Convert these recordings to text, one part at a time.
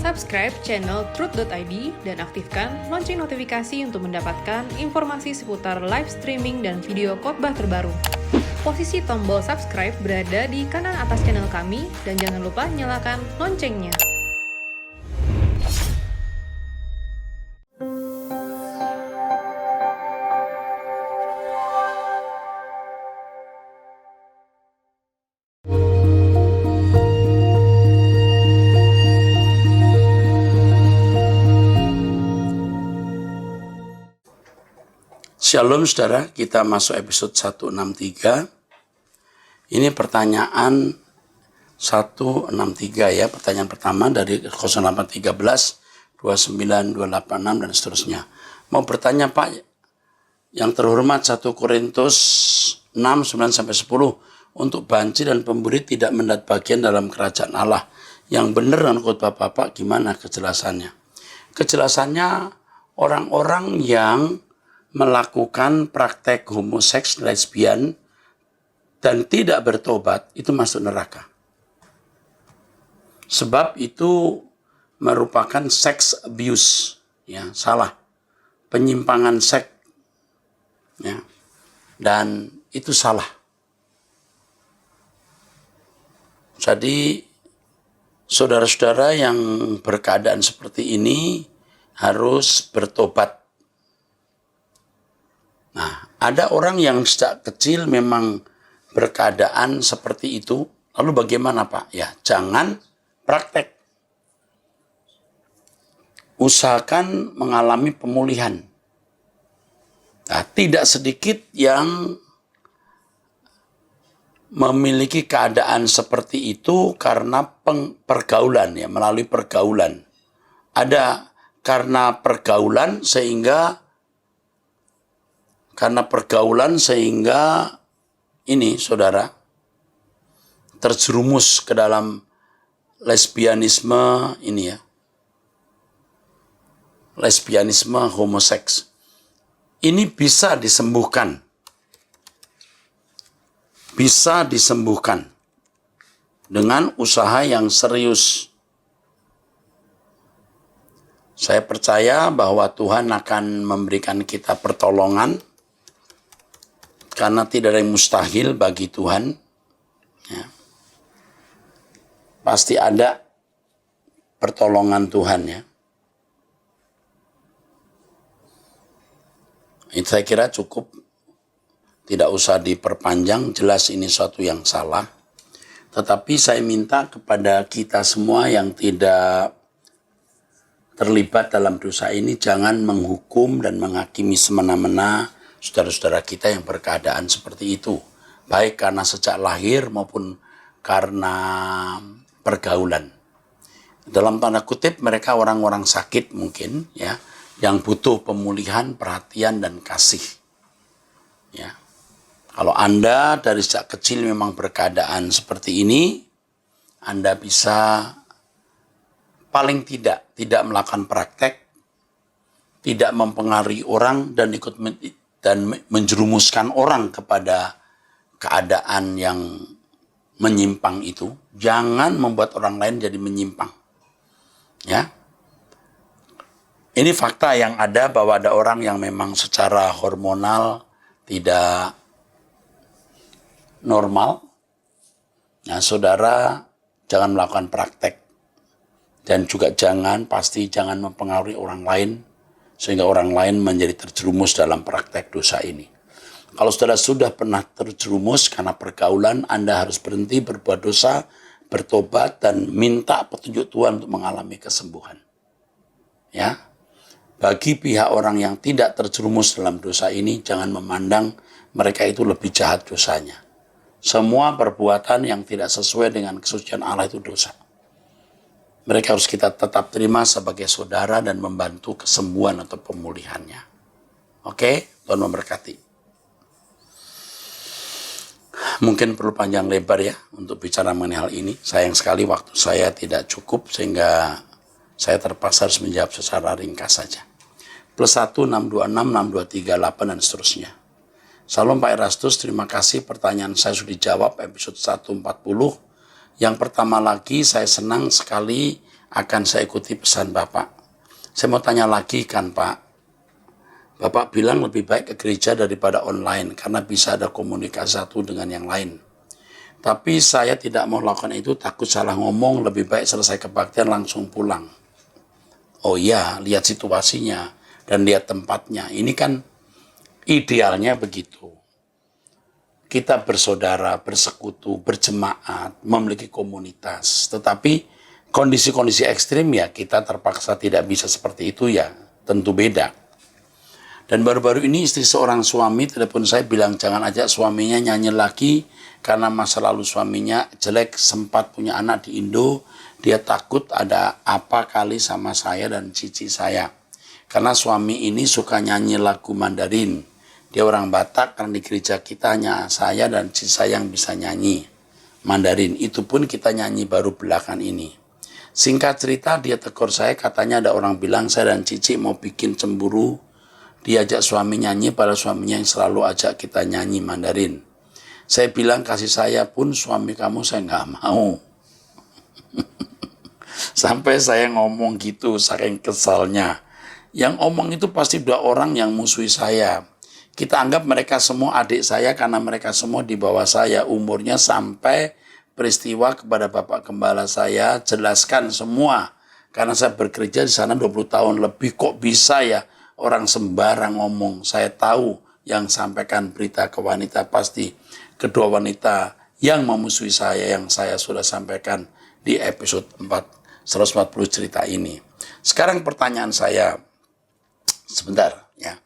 Subscribe channel Truth.id dan aktifkan lonceng notifikasi untuk mendapatkan informasi seputar live streaming dan video khotbah terbaru. Posisi tombol subscribe berada di kanan atas channel kami dan jangan lupa nyalakan loncengnya. Shalom saudara, kita masuk episode 163. Ini pertanyaan 163 ya, pertanyaan pertama dari 0813 29286 dan seterusnya. Mau bertanya Pak, yang terhormat 1 Korintus 6, 9-10, untuk banci dan pemburi tidak mendapat bagian dalam kerajaan Allah. Yang benar dengan khotbah Bapak gimana kejelasannya? Kejelasannya orang-orang yang melakukan praktek homoseks, lesbian, dan tidak bertobat, itu masuk neraka. Sebab itu merupakan sex abuse, ya, salah. Penyimpangan seks, ya, dan itu salah. Jadi, saudara-saudara yang berkeadaan seperti ini harus bertobat. Nah, ada orang yang sejak kecil memang berkeadaan seperti itu. Lalu bagaimana Pak? Ya, jangan praktek. Usahakan mengalami pemulihan. Nah, tidak sedikit yang memiliki keadaan seperti itu karena pergaulan, ya, melalui pergaulan. Ada karena pergaulan sehingga ini saudara terjerumus ke dalam lesbianisme ini ya. Lesbianisme homoseks. Ini bisa disembuhkan. Bisa disembuhkan dengan usaha yang serius. Saya percaya bahwa Tuhan akan memberikan kita pertolongan. Karena tidak ada yang mustahil bagi Tuhan. Ya. Pasti ada pertolongan Tuhan ya. Itu saya kira cukup. Tidak usah diperpanjang, jelas ini suatu yang salah. Tetapi saya minta kepada kita semua yang tidak terlibat dalam dosa ini, jangan menghukum dan menghakimi semena-mena saudara-saudara kita yang berkeadaan seperti itu. Baik karena sejak lahir maupun karena pergaulan. Dalam tanda kutip mereka orang-orang sakit mungkin ya, yang butuh pemulihan, perhatian dan kasih. Ya. Kalau Anda dari sejak kecil memang berkeadaan seperti ini, Anda bisa paling tidak melakukan praktek, tidak mempengaruhi orang dan menjerumuskan orang kepada keadaan yang menyimpang itu. Jangan membuat orang lain jadi menyimpang. Ya. Ini fakta yang ada bahwa ada orang yang memang secara hormonal tidak normal. Nah, saudara jangan melakukan praktek. Dan juga jangan mempengaruhi orang lain sehingga orang lain menjadi terjerumus dalam praktek dosa ini. Kalau saudara sudah pernah terjerumus karena pergaulan, Anda harus berhenti berbuat dosa, bertobat, dan minta petunjuk Tuhan untuk mengalami kesembuhan. Ya, bagi pihak orang yang tidak terjerumus dalam dosa ini, jangan memandang mereka itu lebih jahat dosanya. Semua perbuatan yang tidak sesuai dengan kesucian Allah itu dosa. Mereka harus kita tetap terima sebagai saudara dan membantu kesembuhan atau pemulihannya. Oke, Tuhan memberkati. Mungkin perlu panjang lebar ya untuk bicara mengenai hal ini. Sayang sekali waktu saya tidak cukup sehingga saya terpaksa harus menjawab secara ringkas saja. +1 626 6238 dan seterusnya. Salam Pak Erastus, terima kasih pertanyaan saya sudah dijawab episode 140. Yang pertama lagi, saya senang sekali akan saya ikuti pesan Bapak. Saya mau tanya lagi kan Pak, Bapak bilang lebih baik ke gereja daripada online karena bisa ada komunikasi satu dengan yang lain. Tapi saya tidak mau lakukan itu, takut salah ngomong, lebih baik selesai kebaktian langsung pulang. Oh iya, lihat situasinya dan lihat tempatnya. Ini kan idealnya begitu. Kita bersaudara, bersekutu, berjemaat, memiliki komunitas. Tetapi kondisi-kondisi ekstrim ya kita terpaksa tidak bisa seperti itu ya, tentu beda. Dan baru-baru ini istri seorang suami telepon saya bilang jangan ajak suaminya nyanyi lagi karena masa lalu suaminya jelek, sempat punya anak di Indo. Dia takut ada apa kali sama saya dan cici saya. Karena suami ini suka nyanyi lagu Mandarin. Dia orang Batak, karena di gereja kita hanya saya dan cici saya yang bisa nyanyi Mandarin. Itu pun kita nyanyi baru belakangan ini. Singkat cerita dia tegur saya, katanya ada orang bilang saya dan cici mau bikin cemburu. Diajak suami nyanyi pada suaminya yang selalu ajak kita nyanyi Mandarin. Saya bilang kasih saya pun suami kamu saya nggak mau. Sampai saya ngomong gitu saking kesalnya. Yang omong itu pasti dua orang yang musuhi saya. Kita anggap mereka semua adik saya karena mereka semua di bawah saya umurnya sampai peristiwa kepada Bapak Gembala saya jelaskan semua. Karena saya bekerja di sana 20 tahun lebih kok bisa ya orang sembarang ngomong. Saya tahu yang sampaikan berita ke wanita pasti kedua wanita yang memusuhi saya yang saya sudah sampaikan di episode 140 cerita ini. Sekarang pertanyaan saya, sebentar ya.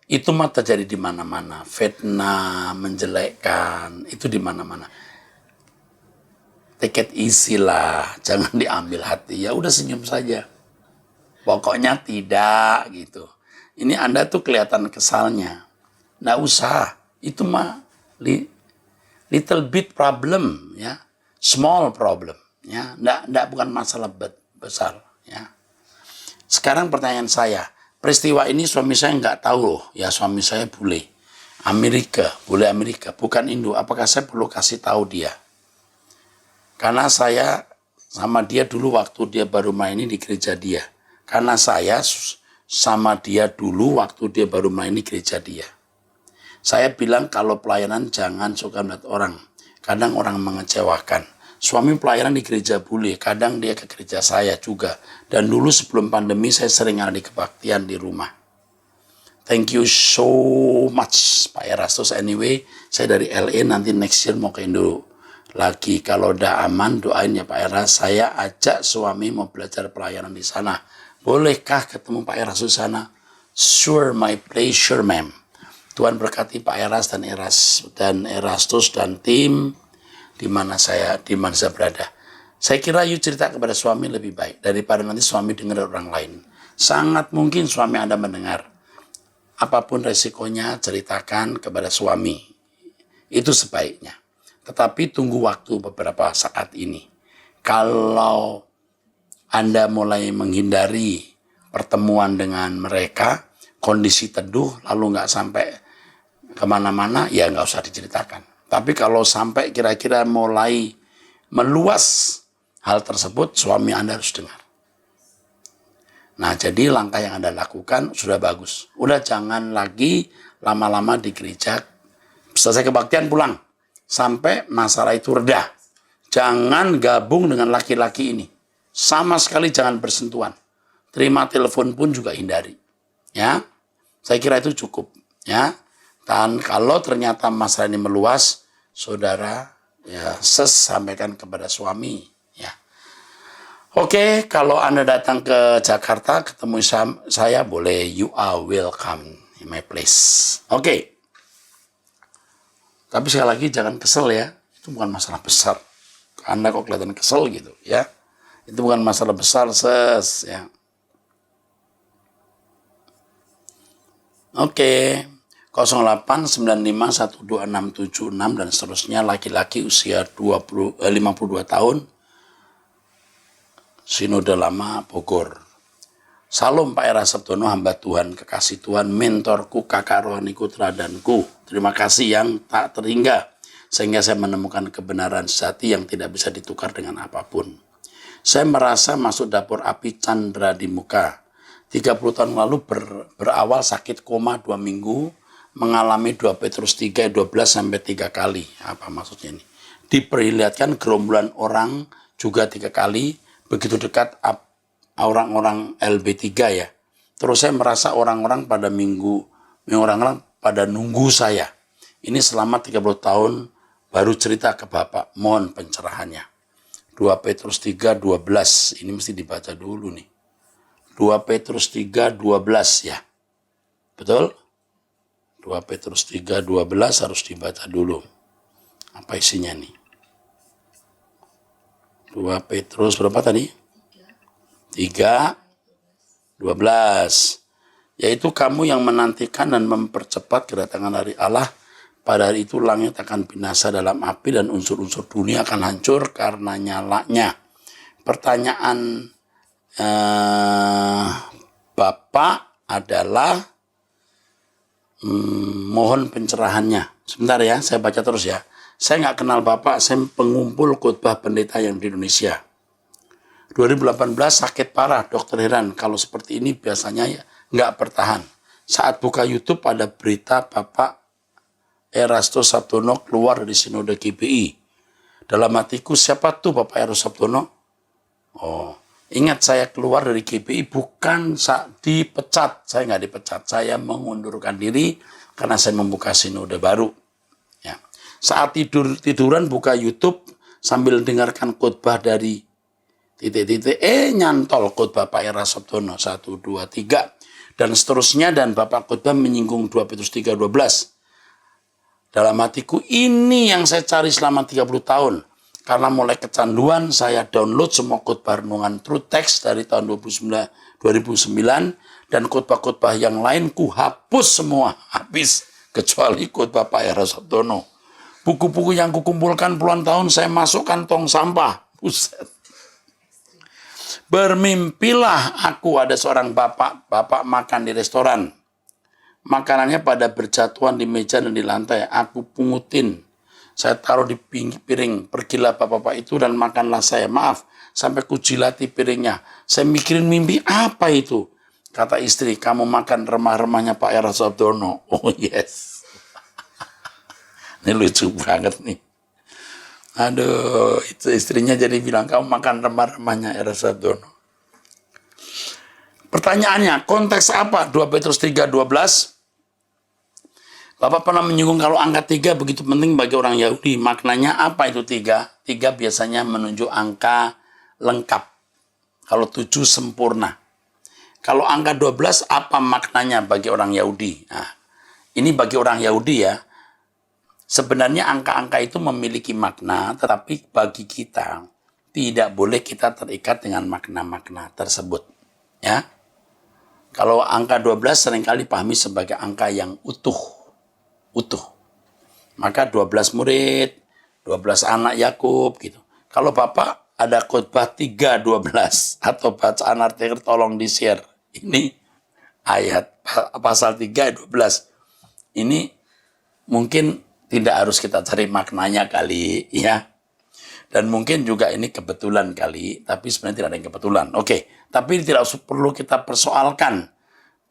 Itu mah terjadi di mana-mana, fitnah, menjelekkan, itu di mana-mana. Take it easy lah, jangan diambil hati. Ya udah senyum saja. Pokoknya tidak gitu. Ini Anda tuh kelihatan kesalnya. Nggak usah, itu mah little bit problem ya, small problem ya, nggak bukan masalah besar ya. Sekarang pertanyaan saya. Peristiwa ini suami saya nggak tahu loh, ya suami saya boleh Amerika, bukan Indo. Apakah saya perlu kasih tahu dia? Karena saya sama dia dulu waktu dia baru main di gereja dia. Karena saya sama dia dulu waktu dia baru main di gereja dia. Saya bilang kalau pelayanan jangan suka melihat orang. Kadang orang mengecewakan. Suami pelayanan di gereja boleh, kadang dia ke gereja saya juga. Dan dulu sebelum pandemi saya sering ada di kebaktian di rumah. Thank you so much Pak Erastus. Anyway, saya dari LA nanti next year mau ke Indo lagi. Kalau udah aman doain ya Pak Eras. Saya ajak suami mau belajar pelayanan di sana. Bolehkah ketemu Pak Erastus sana? Sure, my pleasure ma'am. Tuhan berkati Pak Eras dan Erastus dan tim di mana saya berada. Saya kira you cerita kepada suami lebih baik daripada nanti suami dengar orang lain. Sangat mungkin suami Anda mendengar. Apapun resikonya ceritakan kepada suami. Itu sebaiknya. Tetapi tunggu waktu beberapa saat ini. Kalau Anda mulai menghindari pertemuan dengan mereka, kondisi teduh lalu nggak sampai kemana-mana, ya nggak usah diceritakan. Tapi kalau sampai kira-kira mulai meluas hal tersebut, suami Anda harus dengar. Nah, jadi langkah yang Anda lakukan sudah bagus. Udah jangan lagi lama-lama di gereja. Selesai kebaktian pulang. Sampai masalah itu reda. Jangan gabung dengan laki-laki ini. Sama sekali jangan bersentuhan. Terima telepon pun juga hindari. Ya, saya kira itu cukup. Ya. Dan kalau ternyata masalah ini meluas, saudara ya sampaikan kepada suami. Ya. Oke, kalau Anda datang ke Jakarta, ketemu saya boleh, you are welcome in my place. Oke. Tapi sekali lagi jangan kesel ya, itu bukan masalah besar. Anda kok kelihatan kesel gitu ya. Itu bukan masalah besar, ya. Oke. 0895126676 dan seterusnya, laki-laki usia 52 tahun, Sinode Lama Bogor. Salam Pak Era Septono, hamba Tuhan, kekasih Tuhan, mentorku, kakak rohaniku, teladanku. Terima kasih yang tak terhingga. sehingga saya menemukan kebenaran sejati yang tidak bisa ditukar dengan apapun. Saya merasa masuk dapur api candra di muka. 30 tahun lalu berawal sakit koma 2 minggu, mengalami 2 Petrus 3, 12 sampai 3 kali. Apa maksudnya ini? Diperlihatkan gerombolan orang juga 3 kali, begitu dekat orang-orang LB3 ya. Terus saya merasa orang-orang pada orang-orang pada nunggu saya. Ini selama 30 tahun baru cerita ke Bapak, mohon pencerahannya. 2 Petrus 3, 12, ini mesti dibaca dulu nih. 2 Petrus 3, 12 ya. Betul? 2 Petrus 3, 12 harus dibaca dulu. Apa isinya nih? 2 Petrus berapa tadi? 3, 12. Yaitu kamu yang menantikan dan mempercepat kedatangan hari Allah. Pada hari itu langit akan binasa dalam api dan unsur-unsur dunia akan hancur karena nyalanya. Pertanyaan Bapak adalah mohon pencerahannya. Sebentar ya, saya baca terus ya. Saya nggak kenal Bapak, saya pengumpul khotbah pendeta yang di Indonesia. 2018 sakit parah, dokter heran. Kalau seperti ini biasanya ya nggak bertahan. Saat buka YouTube ada berita Bapak Erastus Sabtono keluar dari sinode GBI. Dalam hatiku, siapa tuh Bapak Erastus Sabtono? Oh, ingat saya keluar dari GBI bukan dipecat. Saya nggak dipecat, saya mengundurkan diri karena saya membuka sinode baru. Ya. Saat tiduran buka YouTube sambil dengarkan khotbah dari nyantol khotbah Pak Erastus Sabtono 1, 2, 3 dan seterusnya, dan Bapak khotbah menyinggung 2 Petrus 3, 12. Dalam hatiku, ini yang saya cari selama 30 tahun. Karena mulai kecanduan, saya download semua khotbah renungan True Text dari tahun 2009 dan khotbah-khotbah yang lain ku hapus semua, habis kecuali khotbah Pak Erastus Sabtono. Buku-buku yang kukumpulkan puluhan tahun saya masukkan tong sampah. Buset. Bermimpilah aku ada seorang bapak makan di restoran. Makanannya pada berjatuhan di meja dan di lantai. Aku pungutin. Saya taruh di piring. Pergilah bapak-bapak itu dan makanlah saya. Maaf, sampai kujilati piringnya. Saya mikirin mimpi apa itu. Kata istri, kamu makan remah-remahnya Pak Erastus Sabtono. Oh yes. Ini lucu banget nih. Aduh, itu istrinya jadi bilang, kamu makan remah-remahnya Erastus Sabtono. Pertanyaannya, konteks apa 2 Petrus 3, 12? Bapak pernah menyinggung kalau angka 3 begitu penting bagi orang Yahudi. Maknanya apa itu 3? 3 biasanya menunjuk angka lengkap. Kalau 7 sempurna. Kalau angka 12 apa maknanya bagi orang Yahudi? Nah, ini bagi orang Yahudi ya. Sebenarnya angka-angka itu memiliki makna, tetapi bagi kita tidak boleh kita terikat dengan makna-makna tersebut. Ya. Kalau angka 12 seringkali dipahami sebagai angka yang utuh. Maka 12 murid, 12 anak Yakub gitu. Kalau Bapak ada khotbah 3, 12 atau bacaan artikel tolong di-share. Ini ayat pasal 3, 12. Ini mungkin tidak harus kita cari maknanya kali ya. Dan mungkin juga ini kebetulan kali, tapi sebenarnya tidak ada yang kebetulan. Oke, tapi tidak perlu kita persoalkan.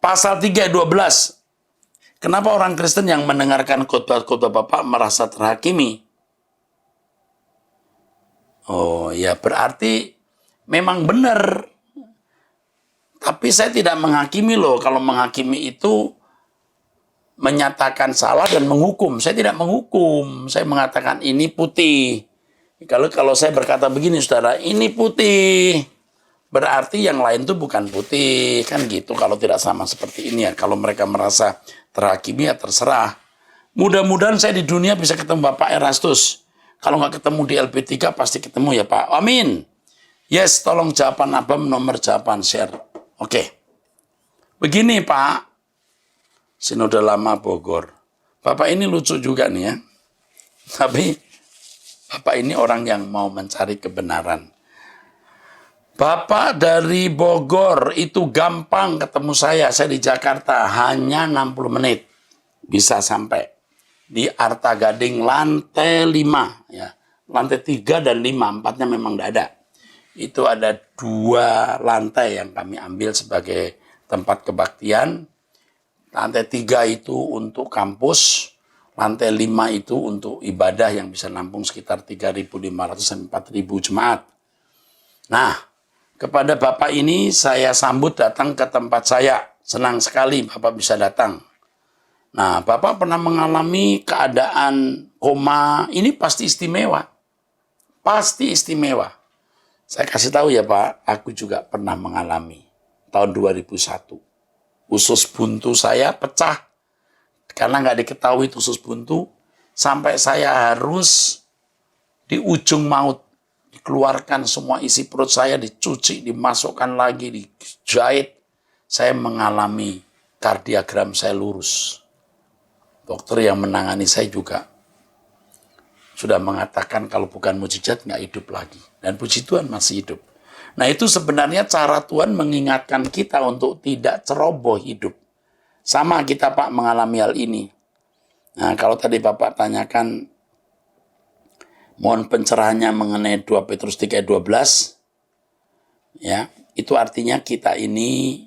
Pasal 3, 12. Kenapa orang Kristen yang mendengarkan khotbah-khotbah Bapak merasa terhakimi? Oh ya, berarti memang benar. Tapi saya tidak menghakimi loh. Kalau menghakimi itu menyatakan salah dan menghukum. Saya tidak menghukum. Saya mengatakan ini putih. Kalau saya berkata begini, saudara, ini putih, berarti yang lain itu bukan putih. Kan gitu kalau tidak sama seperti ini ya. Kalau mereka merasa terhakimi ya terserah. Mudah-mudahan saya di dunia bisa ketemu Bapak Erastus. Kalau nggak ketemu di LP3 pasti ketemu ya Pak. Amin. Yes, tolong jawaban Abam, nomor jawaban share. Oke. Begini Pak. Sinode Lama Bogor. Bapak ini lucu juga nih ya. Tapi Bapak ini orang yang mau mencari kebenaran. Bapak dari Bogor itu gampang ketemu saya. Saya di Jakarta hanya 60 menit bisa sampai. di Arta Gading lantai 5 ya. Lantai 3 dan 5, 4-nya memang tidak ada. Itu ada 2 lantai yang kami ambil sebagai tempat kebaktian. Lantai 3 itu untuk kampus, lantai 5 itu untuk ibadah yang bisa nampung sekitar 3.500 sampai 4.000 jemaat. Nah, kepada Bapak ini saya sambut datang ke tempat saya. Senang sekali Bapak bisa datang. Nah, Bapak pernah mengalami keadaan koma, ini pasti istimewa. Pasti istimewa. Saya kasih tahu ya Pak, aku juga pernah mengalami tahun 2001. Usus buntu saya pecah. Karena nggak diketahui usus buntu, sampai saya harus di ujung maut. Dikeluarkan semua isi perut saya, dicuci, dimasukkan lagi, dijahit. Saya mengalami kardiogram saya lurus. Dokter yang menangani saya juga sudah mengatakan kalau bukan mukjizat nggak hidup lagi. Dan puji Tuhan masih hidup. Nah itu sebenarnya cara Tuhan mengingatkan kita untuk tidak ceroboh hidup. Sama kita Pak mengalami hal ini. Nah kalau tadi Bapak tanyakan, mohon pencerahannya mengenai 2 Petrus 3 ayat 12. Ya, itu artinya kita ini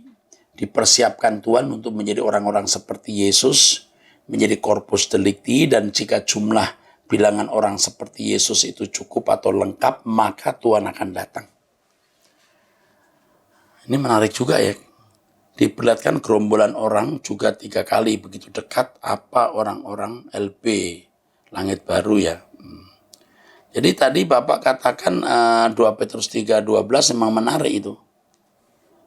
dipersiapkan Tuhan untuk menjadi orang-orang seperti Yesus, menjadi corpus delicti, dan jika jumlah bilangan orang seperti Yesus itu cukup atau lengkap, maka Tuhan akan datang. Ini menarik juga ya. Diperlihatkan gerombolan orang juga 3 kali begitu dekat apa orang-orang LB, Langit Baru ya. Jadi tadi Bapak katakan 2 Petrus 3:12 memang menarik itu.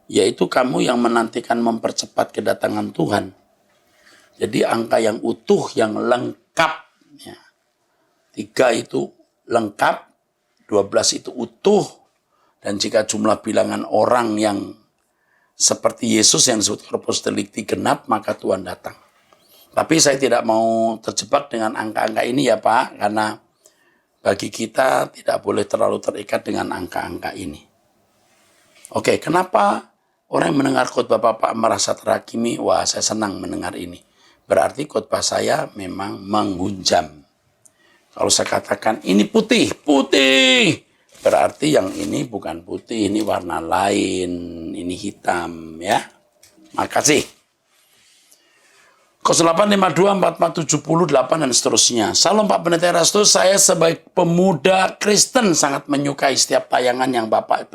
Yaitu kamu yang menantikan mempercepat kedatangan Tuhan. Jadi angka yang utuh, yang lengkap. 3 itu lengkap, 12 itu utuh, dan jika jumlah bilangan orang yang seperti Yesus yang disebut corpus delicti genap, maka Tuhan datang. Tapi saya tidak mau terjebak dengan angka-angka ini ya Pak, karena bagi kita tidak boleh terlalu terikat dengan angka-angka ini. Oke, kenapa orang yang mendengar khotbah Bapak merasa terhakimi? Wah, saya senang mendengar ini. Berarti khotbah saya memang menghunjam. Kalau saya katakan ini putih, berarti yang ini bukan putih, ini warna lain, ini hitam ya. Makasih. 08524478 dan seterusnya. Salam Pak Pendeta Erastus, saya sebagai pemuda Kristen sangat menyukai setiap tayangan yang Bapak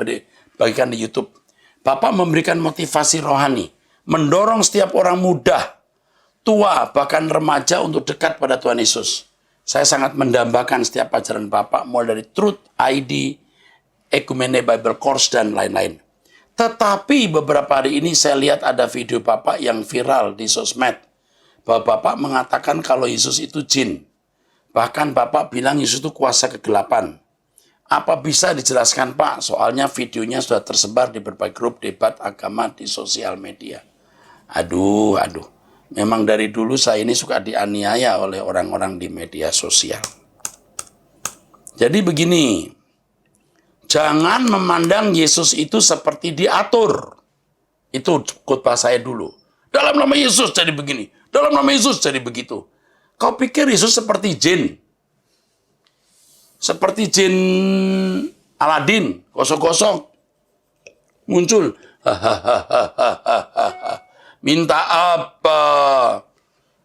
bagikan di YouTube. Bapak memberikan motivasi rohani, mendorong setiap orang muda, tua, bahkan remaja untuk dekat pada Tuhan Yesus. Saya sangat mendambakan setiap ajaran Bapak, mulai dari Truth ID, Ecumene Bible Course, dan lain-lain. Tetapi beberapa hari ini saya lihat ada video Bapak yang viral di sosmed. Bahwa Bapak mengatakan kalau Yesus itu jin. Bahkan Bapak bilang Yesus itu kuasa kegelapan. Apa bisa dijelaskan Pak? Soalnya videonya sudah tersebar di berbagai grup debat agama di sosial media. Aduh. Memang dari dulu saya ini suka dianiaya oleh orang-orang di media sosial. Jadi begini, jangan memandang Yesus itu seperti diatur. Itu khotbah saya dulu. Dalam nama Yesus jadi begini, dalam nama Yesus jadi begitu. Kau pikir Yesus seperti jin? Seperti jin Aladin, gosok-gosok, muncul. Minta apa?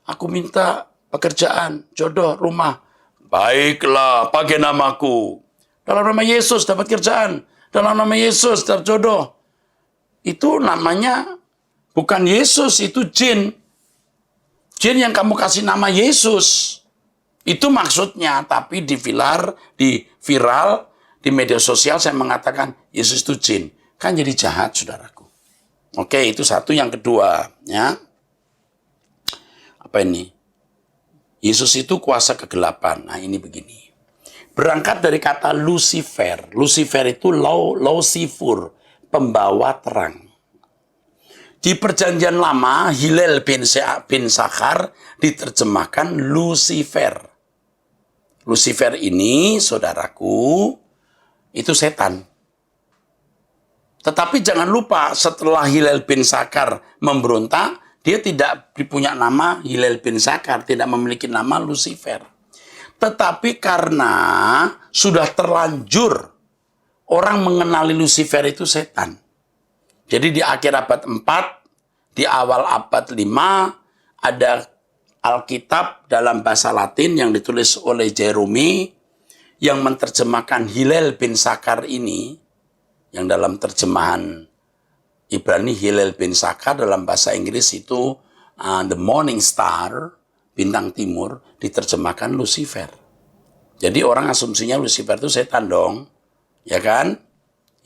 Aku minta pekerjaan, jodoh, rumah. Baiklah, pakai namaku. Dalam nama Yesus dapat kerjaan. Dalam nama Yesus dapat jodoh. Itu namanya bukan Yesus, itu jin. Jin yang kamu kasih nama Yesus. Itu maksudnya, tapi di viral di media sosial saya mengatakan Yesus itu jin. Kan jadi jahat, saudaraku. Oke, itu satu. Yang kedua, ya. Apa ini? Yesus itu kuasa kegelapan. Nah, ini begini. Berangkat dari kata Lucifer. Lucifer itu Lucifer, pembawa terang. Di Perjanjian Lama, Hillel bin Sakhar diterjemahkan Lucifer. Lucifer ini, saudaraku, itu setan. Tetapi jangan lupa setelah Hillel bin Sakhar memberontak, Dia tidak punya nama Hillel bin Zakar, tidak memiliki nama Lucifer. Tetapi karena sudah terlanjur orang mengenali Lucifer itu setan. Jadi di akhir abad 4, di awal abad 5, ada Alkitab dalam bahasa Latin yang ditulis oleh Jerome yang menerjemahkan Hillel bin Zakar ini, yang dalam terjemahan Ibrani Hillel bin Zakar, dalam bahasa Inggris itu the morning star, bintang timur, diterjemahkan Lucifer. Jadi orang asumsinya Lucifer itu setan dong, ya kan?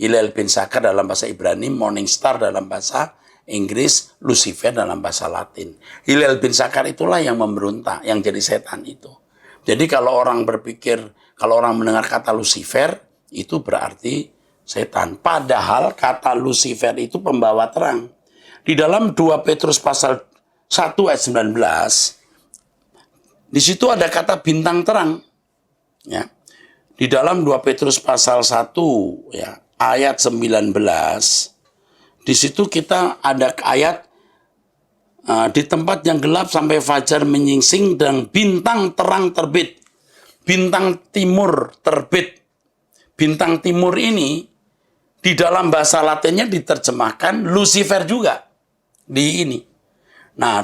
Hillel bin Zakar dalam bahasa Ibrani, morning star dalam bahasa Inggris, Lucifer dalam bahasa Latin. Hillel bin Zakar itulah yang memberontak, yang jadi setan itu. Jadi kalau orang berpikir, kalau orang mendengar kata Lucifer, itu berarti setan. Padahal kata Lucifer itu pembawa terang. Di dalam 2 Petrus pasal 1 ayat 19, di situ ada kata bintang terang. Ya. Di dalam 2 Petrus pasal 1 ya, ayat 19, di situ kita ada ayat di tempat yang gelap sampai fajar menyingsing dan bintang terang terbit. Bintang timur terbit. Bintang timur ini di dalam bahasa Latinnya diterjemahkan Lucifer juga. Di ini. Nah,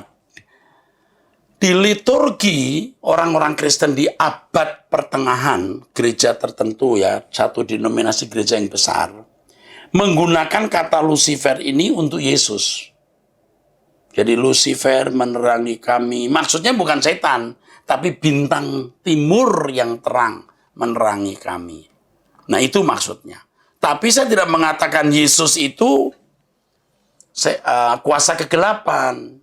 di liturgi orang-orang Kristen di abad pertengahan, gereja tertentu ya, satu denominasi gereja yang besar, menggunakan kata Lucifer ini untuk Yesus. Jadi Lucifer menerangi kami. Maksudnya bukan setan, tapi bintang timur yang terang menerangi kami. Nah itu maksudnya. Tapi saya tidak mengatakan Yesus itu kuasa kegelapan.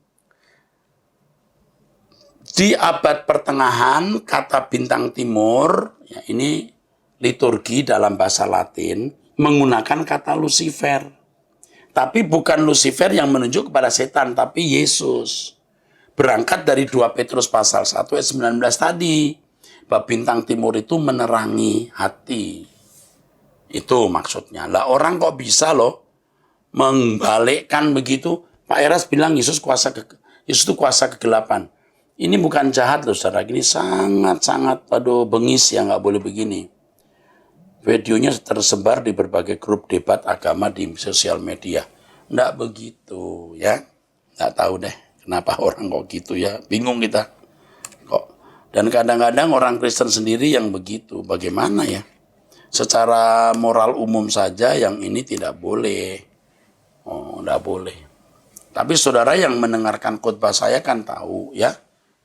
Di abad pertengahan kata bintang timur, ya ini liturgi dalam bahasa Latin, menggunakan kata Lucifer. Tapi bukan Lucifer yang menunjuk kepada setan, tapi Yesus. Berangkat dari 2 Petrus pasal 1 ayat 19 tadi, bahwa bintang timur itu menerangi hati. Itu maksudnya. Lah orang kok bisa loh membalikkan begitu? Pak Eras bilang Yesus itu kuasa kegelapan. Ini bukan jahat loh saudara, ini sangat-sangat bengis ya, nggak boleh begini. Videonya tersebar di berbagai grup debat agama di sosial media. Nggak begitu ya. Nggak tahu deh kenapa orang kok gitu ya. Bingung kita. Kok. Dan kadang-kadang orang Kristen sendiri yang begitu. Bagaimana ya? Secara moral umum saja yang ini tidak boleh. Oh, nggak boleh. Tapi saudara yang mendengarkan khotbah saya kan tahu ya.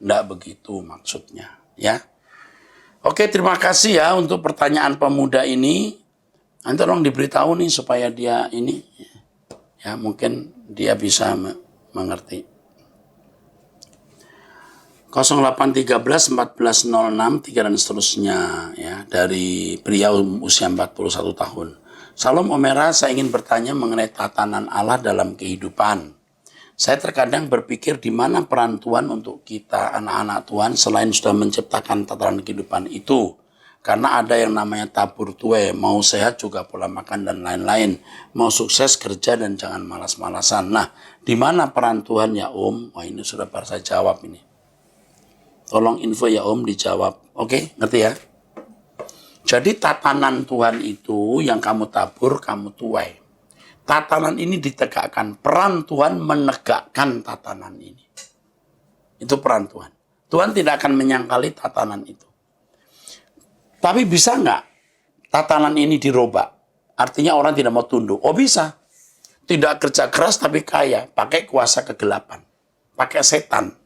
Nggak begitu maksudnya ya. Oke, terima kasih ya untuk pertanyaan pemuda ini. Nanti tolong diberitahu nih supaya dia ini, ya mungkin dia bisa mengerti. 0813 1406 3 dan seterusnya ya, dari pria usia 41 tahun. Salam Omera, saya ingin bertanya mengenai tatanan Allah dalam kehidupan. Saya terkadang berpikir di mana peran Tuhan untuk kita anak-anak Tuhan selain sudah menciptakan tatanan kehidupan itu. Karena ada yang namanya tabur tuai, mau sehat juga pola makan dan lain-lain. Mau sukses kerja dan jangan malas-malasan. Nah, di mana peran Tuhan ya Om? Wah ini sudah baru saya jawab ini. Tolong info ya Om dijawab. Oke, ngerti ya? Jadi tatanan Tuhan itu yang kamu tabur, kamu tuai. Tatanan ini ditegakkan. Peran Tuhan menegakkan tatanan ini. Itu peran Tuhan. Tuhan tidak akan menyangkali tatanan itu. Tapi bisa nggak tatanan ini dirubah? Artinya orang tidak mau tunduk. Oh bisa. Tidak kerja keras tapi kaya. Pakai kuasa kegelapan. Pakai setan.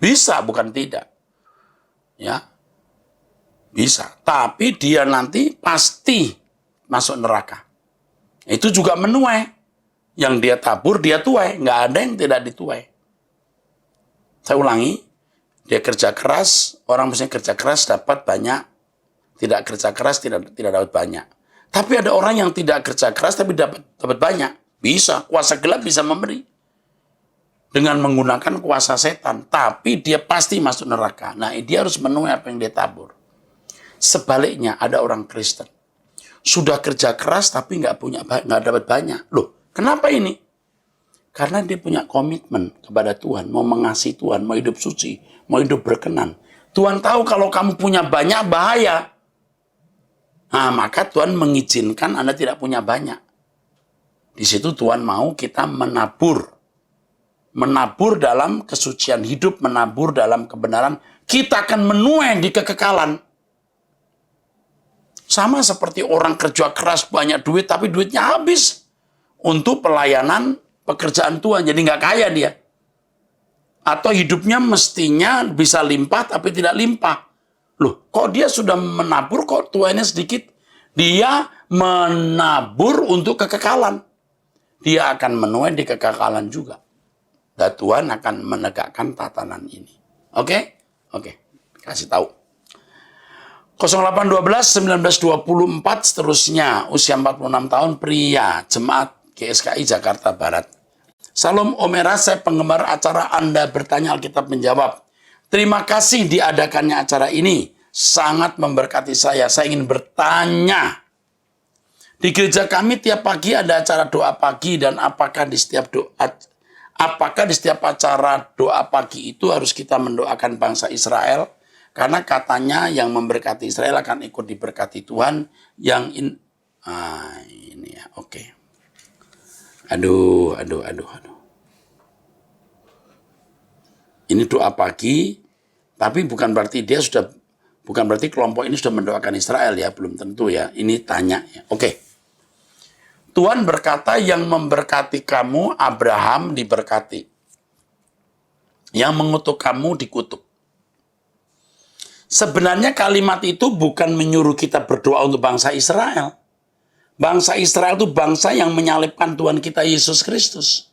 Bisa, bukan tidak. Ya. Bisa. Tapi dia nanti pasti masuk neraka. Itu juga menuai. Yang dia tabur, dia tuai. Nggak ada yang tidak dituai. Saya ulangi. Dia kerja keras. Orang mestinya kerja keras dapat banyak. Tidak kerja keras tidak dapat banyak. Tapi ada orang yang tidak kerja keras tapi dapat banyak. Bisa. Kuasa gelap bisa memberi. Dengan menggunakan kuasa setan. Tapi dia pasti masuk neraka. Nah dia harus menuai apa yang dia tabur. Sebaliknya ada orang Kristen. Sudah kerja keras tapi nggak dapat banyak. Loh, kenapa ini? Karena dia punya komitmen kepada Tuhan, mau mengasihi Tuhan, mau hidup suci, mau hidup berkenan. Tuhan tahu kalau kamu punya banyak bahaya. Nah, maka Tuhan mengizinkan Anda tidak punya banyak. Di situ Tuhan mau kita menabur. Menabur dalam kesucian hidup, menabur dalam kebenaran. Kita akan menuai di kekekalan. Sama seperti orang kerja keras banyak duit, tapi duitnya habis. Untuk pelayanan pekerjaan Tuhan, jadi nggak kaya dia. Atau hidupnya mestinya bisa limpah, tapi tidak limpah. Loh, kok dia sudah menabur, kok tuannya sedikit? Dia menabur untuk kekekalan. Dia akan menuai di kekekalan juga. Dan Tuhan akan menegakkan tatanan ini. Oke? Oke, kasih tahu. 0812 1924 seterusnya, usia 46 tahun, pria, jemaat GSKI Jakarta Barat. Salam Omera, saya penggemar acara Anda Bertanya Alkitab Menjawab. Terima kasih diadakannya acara ini. Sangat memberkati saya. Saya ingin bertanya. Di gereja kami tiap pagi ada acara doa pagi dan apakah di setiap acara doa pagi itu harus kita mendoakan bangsa Israel? Karena katanya yang memberkati Israel akan ikut diberkati Tuhan. Ini ya, oke. Aduh. Ini doa pagi, tapi bukan berarti kelompok ini sudah mendoakan Israel ya, belum tentu ya. Ini tanya ya. Oke. Tuhan berkata yang memberkati kamu, Abraham diberkati. Yang mengutuk kamu dikutuk. Sebenarnya kalimat itu bukan menyuruh kita berdoa untuk bangsa Israel. Bangsa Israel itu bangsa yang menyalibkan Tuhan kita Yesus Kristus.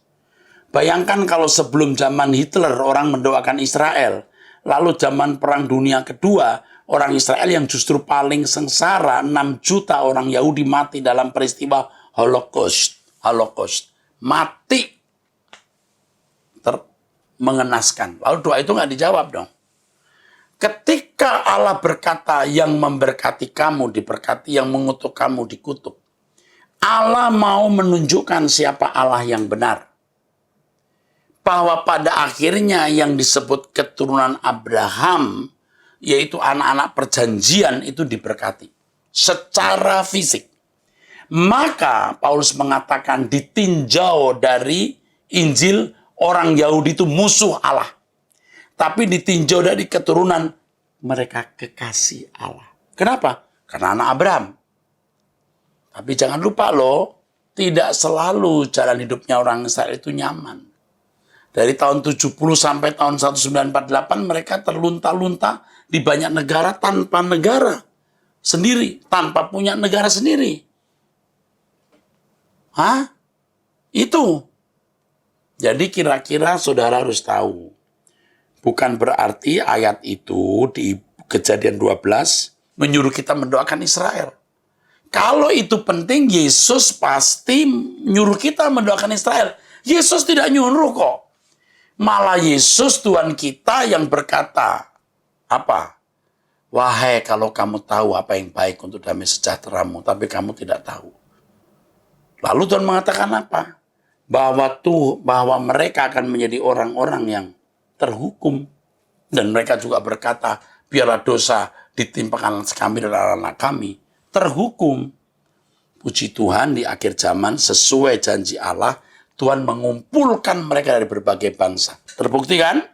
Bayangkan kalau sebelum zaman Hitler orang mendoakan Israel. Lalu zaman Perang Dunia Kedua, orang Israel yang justru paling sengsara, 6 juta orang Yahudi mati dalam peristiwa Holocaust. Mati. Mengenaskan. Lalu doa itu nggak dijawab dong. Ketika Allah berkata yang memberkati kamu diberkati, yang mengutuk kamu dikutuk. Allah mau menunjukkan siapa Allah yang benar. Bahwa pada akhirnya yang disebut keturunan Abraham, yaitu anak-anak perjanjian itu diberkati. Secara fisik. Maka Paulus mengatakan ditinjau dari Injil orang Yahudi itu musuh Allah. Tapi ditinjau dari keturunan mereka kekasih Allah. Kenapa? Karena anak Abraham. Tapi jangan lupa loh, tidak selalu jalan hidupnya orang Israel itu nyaman. Dari tahun 70 sampai tahun 1948 mereka terlunta-lunta di banyak negara tanpa negara sendiri, tanpa punya negara sendiri. Itu. Jadi kira-kira saudara harus tahu. Bukan berarti ayat itu di Kejadian 12 menyuruh kita mendoakan Israel. Kalau itu penting, Yesus pasti menyuruh kita mendoakan Israel. Yesus tidak nyuruh kok. Malah Yesus Tuhan kita yang berkata, apa? Wahai kalau kamu tahu apa yang baik untuk damai sejahteramu, tapi kamu tidak tahu. Lalu Tuhan mengatakan apa? Bahwa mereka akan menjadi orang-orang yang terhukum. Dan mereka juga berkata, biarlah dosa ditimpakan kami dan anak kami. Terhukum. Puji Tuhan di akhir zaman sesuai janji Allah, Tuhan mengumpulkan mereka dari berbagai bangsa. Terbukti kan?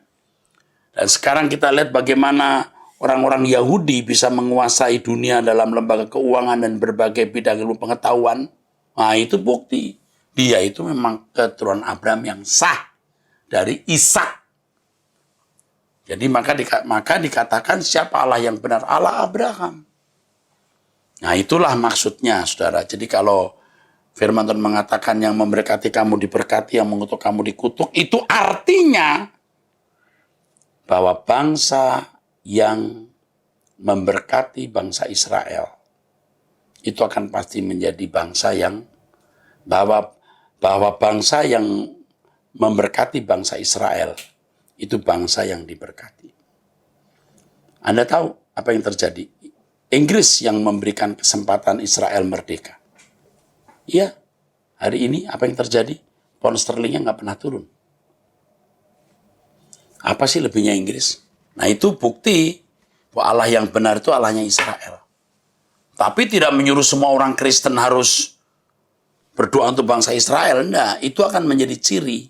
Dan sekarang kita lihat bagaimana orang-orang Yahudi bisa menguasai dunia dalam lembaga keuangan dan berbagai bidang ilmu pengetahuan. Nah itu bukti. Dia itu memang keturunan Abraham yang sah dari Ishak. Jadi maka dikatakan siapa Allah yang benar? Allah Abraham. Nah itulah maksudnya saudara. Jadi kalau firman Tuhan mengatakan yang memberkati kamu diberkati, yang mengutuk kamu dikutuk. Itu artinya bahwa bangsa yang memberkati bangsa Israel. Itu akan pasti menjadi bangsa yang bahwa bangsa yang memberkati bangsa Israel. Itu bangsa yang diberkati. Anda tahu apa yang terjadi? Inggris yang memberikan kesempatan Israel merdeka. Iya, hari ini apa yang terjadi? pound sterlingnya nggak pernah turun. Apa sih lebihnya Inggris? Nah itu bukti bahwa Allah yang benar itu Allahnya Israel. Tapi tidak menyuruh semua orang Kristen harus berdoa untuk bangsa Israel. Enggak, itu akan menjadi ciri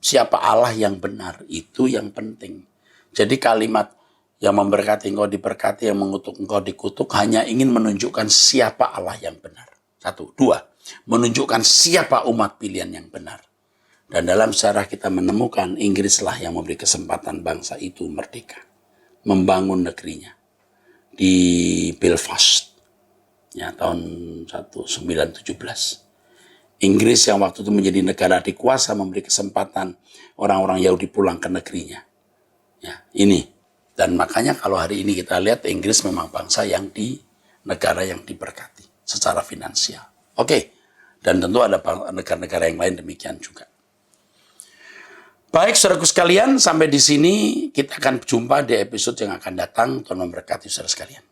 siapa Allah yang benar. Itu yang penting. Jadi kalimat yang memberkati engkau diberkati, yang mengutuk engkau dikutuk, hanya ingin menunjukkan siapa Allah yang benar. 1. 2. Menunjukkan siapa umat pilihan yang benar. Dan dalam sejarah kita menemukan Inggrislah yang memberi kesempatan bangsa itu merdeka. Membangun negerinya. Di Belfast. Ya, tahun 1917. Inggris yang waktu itu menjadi negara dikuasa memberi kesempatan orang-orang Yahudi pulang ke negerinya. Ya, ini. Dan makanya kalau hari ini kita lihat Inggris memang bangsa yang negara yang diberkati secara finansial. Oke. Dan tentu ada negara-negara yang lain demikian juga. Baik, saudaraku sekalian, sampai di sini kita akan jumpa di episode yang akan datang. Tuhan memberkati saudara sekalian.